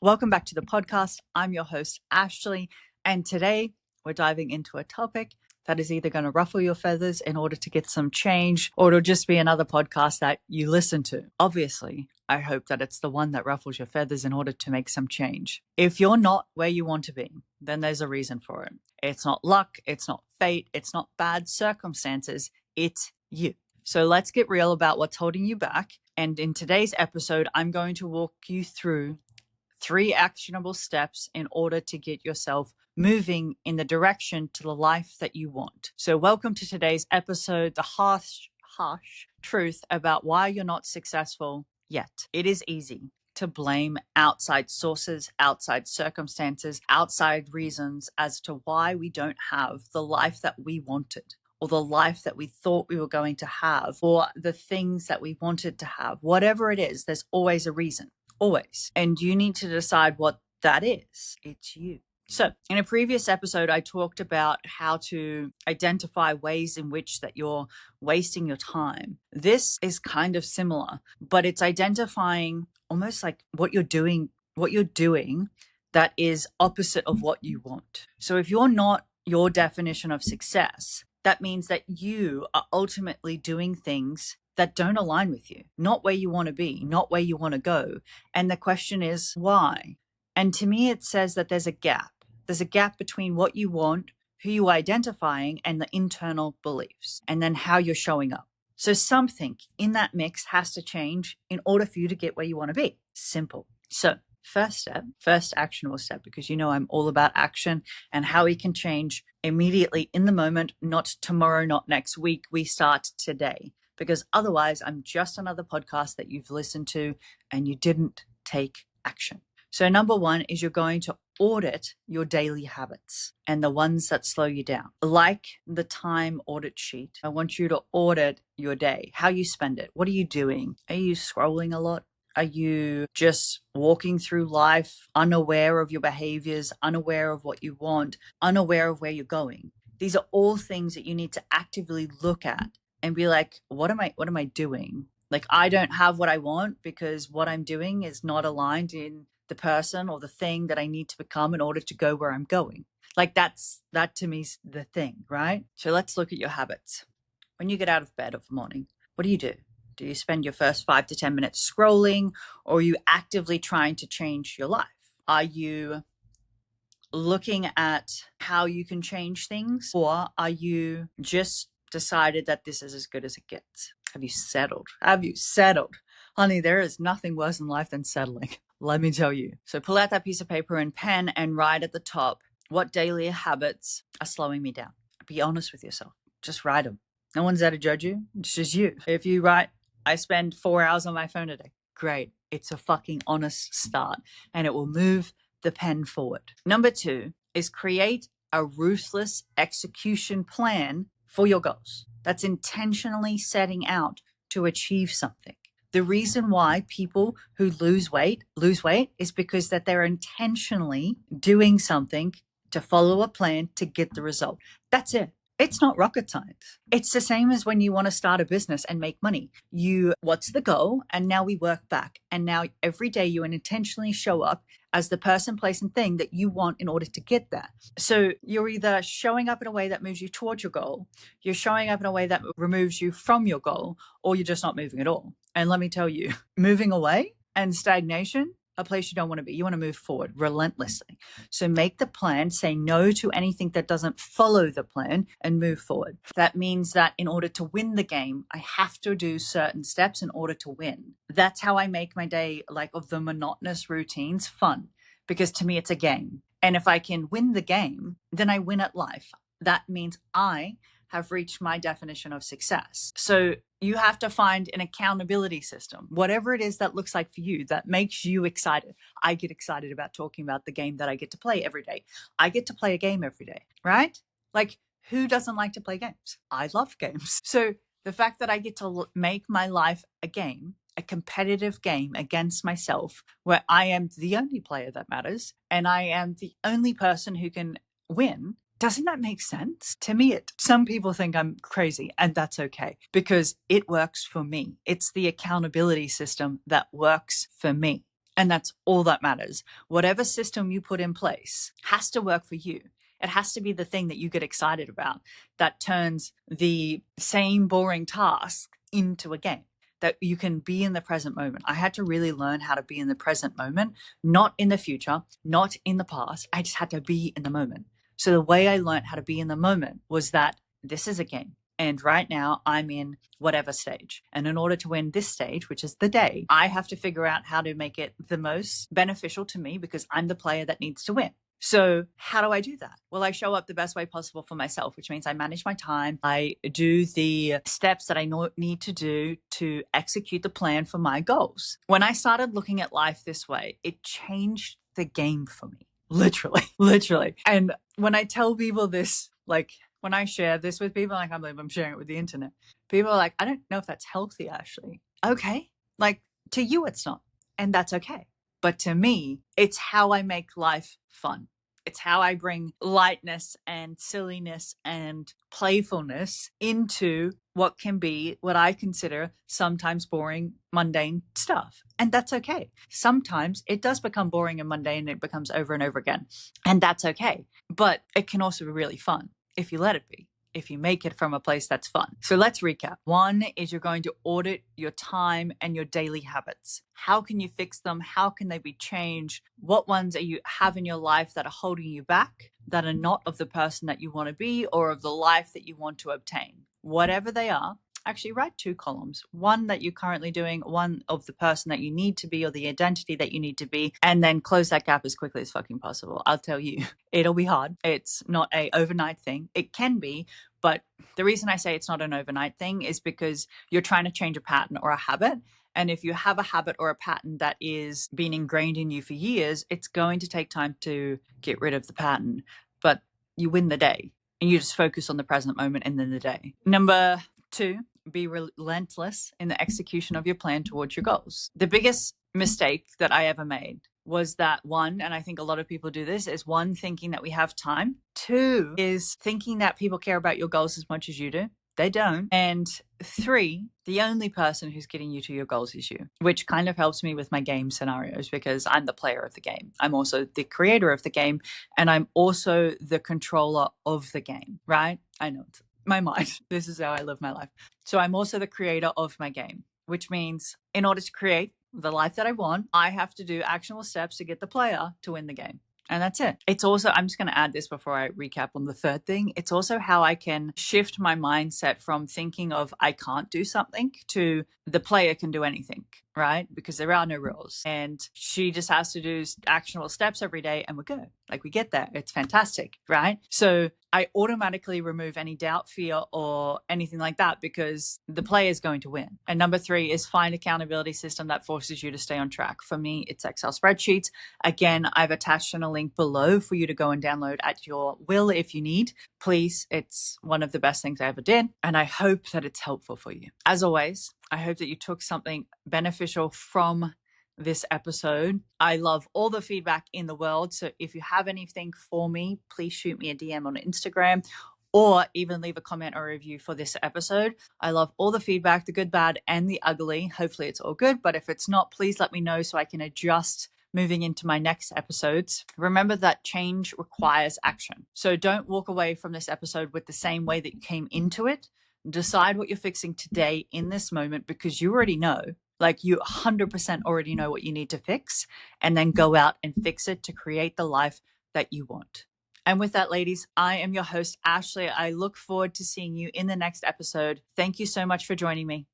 Welcome back to the podcast. I'm your host, Ashleigh, and today we're diving into a topic that is either going to ruffle your feathers in order to get some change, or it'll just be another podcast that you listen to. Obviously, I hope that it's the one that ruffles your feathers in order to make some change. If you're not where you want to be, then there's a reason for it. It's not luck, it's not fate, it's not bad circumstances, it's you. So let's get real about what's holding you back. And in today's episode, I'm going to walk you through 3 actionable steps in order to get yourself moving in the direction to the life that you want. So welcome to today's episode, the harsh truth about why you're not successful yet. It is easy to blame outside sources, outside circumstances, outside reasons as to why we don't have the life that we wanted, or the life that we thought we were going to have, or the things that we wanted to have. Whatever it is, there's always a reason. Always. And you need to decide what that is. It's you. So in a previous episode, I talked about how to identify ways in which that you're wasting your time. This is kind of similar, but it's identifying almost like what you're doing that is opposite of what you want. So if you're not your definition of success, that means that you are ultimately doing things that don't align with you, not where you want to be, not where you want to go. And the question is, why? And to me, it says that there's a gap. There's a gap between what you want, who you're identifying, and the internal beliefs, and then how you're showing up. So something in that mix has to change in order for you to get where you want to be. Simple. So first actionable step, because you know I'm all about action and how we can change immediately in the moment, not tomorrow, not next week. We start today. Because otherwise, I'm just another podcast that you've listened to and you didn't take action. So number 1 is you're going to audit your daily habits and the ones that slow you down. Like the time audit sheet, I want you to audit your day, how you spend it. What are you doing? Are you scrolling a lot? Are you just walking through life unaware of your behaviors, unaware of what you want, unaware of where you're going? These are all things that you need to actively look at and be like, what am I doing? Like, I don't have what I want because what I'm doing is not aligned in the person or the thing that I need to become in order to go where I'm going. Like that to me is the thing, right? So let's look at your habits. When you get out of bed of the morning, what do you do? Do you spend your first 5 to 10 minutes scrolling, or are you actively trying to change your life? Are you looking at how you can change things, or are you just decided that this is as good as it gets? Have you settled? Honey, there is nothing worse in life than settling. Let me tell you. So pull out that piece of paper and pen and write at the top, what daily habits are slowing me down? Be honest with yourself. Just write them. No one's there to judge you. It's just you. If you write, I spend 4 hours on my phone a day. Great. It's a fucking honest start, and it will move the pen forward. Number 2 is create a ruthless execution plan for your goals. That's intentionally setting out to achieve something. The reason why people who lose weight is because that they're intentionally doing something to follow a plan to get the result. That's it. It's not rocket science. It's the same as when you want to start a business and make money. What's the goal? And now we work back. And now every day you intentionally show up as the person, place, and thing that you want in order to get there. So you're either showing up in a way that moves you towards your goal, you're showing up in a way that removes you from your goal, or you're just not moving at all. And let me tell you, moving away and stagnation, a place you don't want to be. You want to move forward relentlessly. So make the plan, say no to anything that doesn't follow the plan, and move forward. That means that in order to win the game, I have to do certain steps in order to win. That's how I make my day, like, of the monotonous routines, fun, because to me it's a game. And if I can win the game, then I win at life. That means I have reached my definition of success. So you have to find an accountability system, whatever it is that looks like for you, that makes you excited. I get excited about talking about the game that I get to play every day. I get to play a game every day, right? Like, who doesn't like to play games? I love games. So the fact that I get to make my life a game, a competitive game against myself, where I am the only player that matters, and I am the only person who can win, doesn't that make sense? To me, some people think I'm crazy, and that's okay, because it works for me. It's the accountability system that works for me. And that's all that matters. Whatever system you put in place has to work for you. It has to be the thing that you get excited about that turns the same boring task into a game, that you can be in the present moment. I had to really learn how to be in the present moment, not in the future, not in the past. I just had to be in the moment. So the way I learned how to be in the moment was that this is a game. And right now I'm in whatever stage. And in order to win this stage, which is the day, I have to figure out how to make it the most beneficial to me because I'm the player that needs to win. So how do I do that? Well, I show up the best way possible for myself, which means I manage my time. I do the steps that I need to do to execute the plan for my goals. When I started looking at life this way, it changed the game for me. Literally. And when I tell people this, like when I share this with people, I can't believe I'm sharing it with the internet. People are like, I don't know if that's healthy, Ashleigh. Okay. Like to you, it's not. And that's okay. But to me, it's how I make life fun. It's how I bring lightness and silliness and playfulness into what can be what I consider sometimes boring, mundane stuff. And that's okay. Sometimes it does become boring and mundane and it becomes over and over again. And that's okay. But it can also be really fun if you let it be, if you make it from a place that's fun. So let's recap. One is you're going to audit your time and your daily habits. How can you fix them? How can they be changed? What ones are you have in your life that are holding you back, that are not of the person that you want to be or of the life that you want to obtain? Whatever they are, actually write 2 columns. One that you're currently doing, one of the person that you need to be or the identity that you need to be, and then close that gap as quickly as fucking possible. I'll tell you, it'll be hard. It's not an overnight thing. It can be, but the reason I say it's not an overnight thing is because you're trying to change a pattern or a habit. And if you have a habit or a pattern that is been ingrained in you for years, it's going to take time to get rid of the pattern. But you win the day and you just focus on the present moment and then the day. Number 2, be relentless in the execution of your plan towards your goals. The biggest mistake that I ever made was that 1, and I think a lot of people do this, is 1, thinking that we have time. 2 is thinking that people care about your goals as much as you do. They don't. And 3, the only person who's getting you to your goals is you, which kind of helps me with my game scenarios because I'm the player of the game. I'm also the creator of the game, and I'm also the controller of the game, right? I know it's my mind. This is how I live my life. So I'm also the creator of my game, which means in order to create the life that I want, I have to do actionable steps to get the player to win the game. And that's it. It's also, I'm just going to add this before I recap on the third thing. It's also how I can shift my mindset from thinking of I can't do something to the player can do anything, right? Because there are no rules. And she just has to do actionable steps every day and we're good. Like we get there. It's fantastic, right? So I automatically remove any doubt, fear, or anything like that because the player is going to win. And number 3 is find an accountability system that forces you to stay on track. For me, it's Excel spreadsheets. Again, I've attached in a link below for you to go and download at your will if you need. Please, it's one of the best things I ever did. And I hope that it's helpful for you. As always, I hope that you took something beneficial from this episode. I love all the feedback in the world. So if you have anything for me, please shoot me a DM on Instagram or even leave a comment or review for this episode. I love all the feedback, the good, bad, and the ugly. Hopefully it's all good. But if it's not, please let me know so I can adjust moving into my next episodes. Remember that change requires action. So don't walk away from this episode with the same way that you came into it. Decide what you're fixing today in this moment because you already know. Like you 100% already know what you need to fix, and then go out and fix it to create the life that you want. And with that, ladies, I am your host, Ashleigh. I look forward to seeing you in the next episode. Thank you so much for joining me.